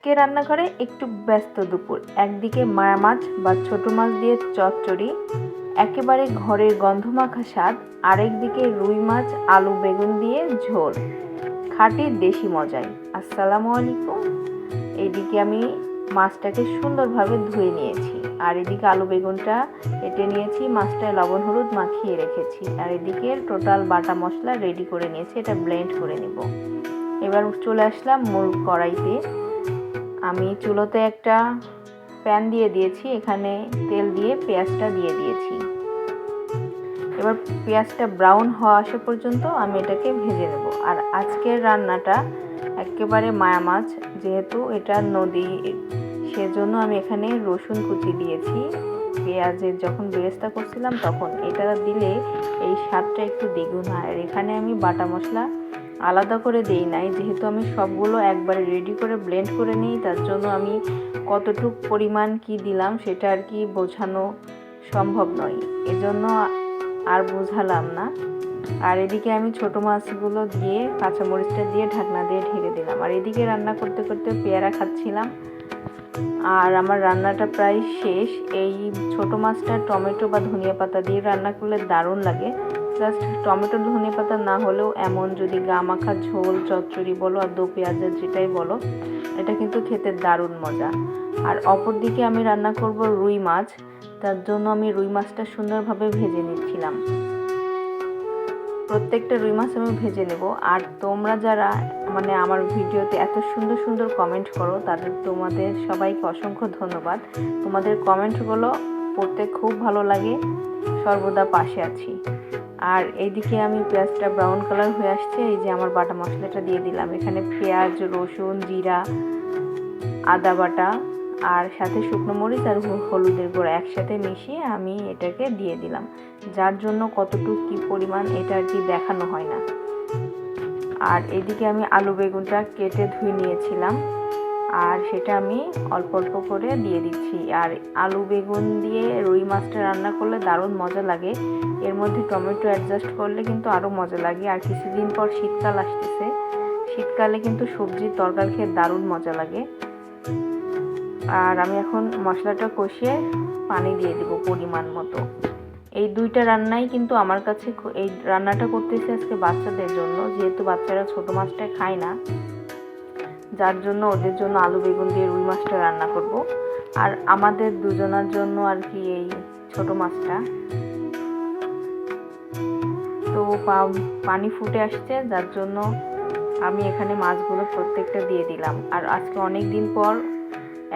রান্নাঘরে একটু ব্যস্ত দুপুর। একদিকে মায়া মাছ বা ছোট মাছ দিয়ে চচ্চড়ি, একেবারে ঘরের গন্ধমাখা স্বাদ। আরেকদিকে রুই মাছ আলু বেগুন দিয়ে ঝোল, খাঁটি দেশি মজায়। আসসালামু আলাইকুম। এইদিকে আমি মাছটাকে সুন্দরভাবে ধুয়ে নিয়েছি, আর এদিকে আলু বেগুনটা কেটে নিয়েছি, মাছটায় লবণ হলুদ মাখিয়ে রেখেছি, আর এদিকে টোটাল বাটা মশলা রেডি করে নিয়েছি, এটা ব্লেন্ড করে নেব। এবার চলে আসলাম মূল কড়াইতে। আমি চুলোতে একটা প্যান দিয়ে দিয়েছি, এখানে তেল দিয়ে পেঁয়াজটা দিয়ে দিয়েছি। এবার পেঁয়াজটা ব্রাউন হওয়া আসা পর্যন্ত আমি এটাকে ভেজে নেব। আর আজকের রান্নাটা একেবারে মায়া মাছ, যেহেতু এটা নদী, সেজন্য আমি এখানে রসুন কুচি দিয়েছি। পেঁয়াজের যখন বেরেস্তা করছিলাম তখন এটা দিলে এই স্বাদটা একটু দ্বিগুণ হয়। আর এখানে আমি বাটা মশলা আলাদা করে দেই নাই, যেহেতু আমি সবগুলো একবারে রেডি করে ব্লেন্ড করে নিই, তার জন্য আমি কতটুকু পরিমাণ কি দিলাম সেটা আর কি বোঝানো সম্ভব নয়, এজন্য আর বোঝালাম না। আর এদিকে আমি ছোট মাছগুলো দিয়ে কাঁচামরিচটা দিয়ে ঢাকনা দিয়ে ঢেকে দিলাম। আর এদিকে রান্না করতে করতে পেয়ারা খাচ্ছিলাম। আর আমার রান্নাটা প্রায় শেষ। এই ছোট মাছটা টমেটো বা ধনিয়া পাতা দিয়ে রান্না করলে দারুণ লাগে। জাস্ট টমেটো ধনিয়া পাতা না হলেও এমন যদি গা মাখা ঝোল চচ্চড়ি বলো আর দো পেঁয়াজের যেটাই বলো, এটা কিন্তু খেতে দারুণ মজা। আর অপর দিকে আমি রান্না করব রুই মাছ, তার জন্য আমি রুই মাছটা সুন্দরভাবে ভেজে নিচ্ছিলাম। প্রত্যেকটা রুই মাছ আমি ভেজে নেব। আর তোমরা যারা আমার ভিডিওতে এত সুন্দর সুন্দর কমেন্ট করো, তোমাদের সবাইকে অসংখ্য ধন্যবাদ। তোমাদের কমেন্টগুলো পড়তে খুব ভালো লাগে, সর্বদা পাশে আছি। আর এইদিকে আমি পেঁয়াজটা ব্রাউন কালার হয়ে আসছে, এই যে আমার বাটা মশলাটা দিয়ে দিলাম। এখানে পেঁয়াজ, রসুন, জিরা, আদা বাটা আর সাথে শুকনো মরিচ আর হলুদের গুঁড়া একসাথে মিশিয়ে আমি এটাকে দিয়ে দিলাম। যার জন্য কতটুকু কি পরিমাণ এটা আর কি দেখানো হয় না। আর এদিকে আমি আলু বেগুনটা কেটে ধুয়ে নিয়েছিলাম, আর সেটা আমি অল্প অল্প করে দিয়ে দিচ্ছি। আর আলু বেগুন দিয়ে রুই মাছটা রান্না করলে দারুণ মজা লাগে। এর মধ্যে টমেটো অ্যাডজাস্ট করলে কিন্তু আরও মজা লাগে। আর কিছুদিন পর শীতকাল আসতেছে, শীতকালে কিন্তু সবজির তরকারি খেয়ে দারুণ মজা লাগে। আর আমি এখন মশলাটা কষিয়ে পানি দিয়ে দেব পরিমাণ মতো। এই দুইটা রান্নাই কিন্তু আমার কাছে, এই রান্নাটা করতেছি আজকে বাচ্চাদের জন্য, যেহেতু বাচ্চারা ছোট মাছটা খায় না, যার জন্য ওদের জন্য আলু বেগুন দিয়ে রুই মাছটা রান্না করব। আর আমাদের দুজনের জন্য আর কি এই ছোট মাছটা। তো পানি ফুটে আসছে, যার জন্য আমি এখানে মাছগুলো প্রত্যেকটা দিয়ে দিলাম। আর আজকে অনেক দিন পর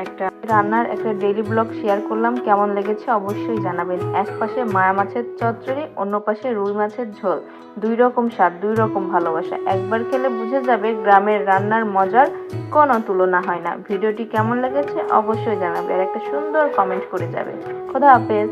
একটা রান্নার একটা ডেইলি ব্লগ শেয়ার করলাম, কেমন লেগেছে অবশ্যই জানাবেন। এক পাশে মায়া মাছের চচ্চড়ি, অন্য পাশে রুই মাছের ঝোল, দুই রকম স্বাদ, দুই রকম ভালোবাসা। একবার খেলে বুঝে যাবে গ্রামের রান্নার মজার কোনো তুলনা হয় না। ভিডিওটি কেমন লেগেছে অবশ্যই জানাবে, আর একটা সুন্দর কমেন্ট করে যাবে। খোদা হাফেজ।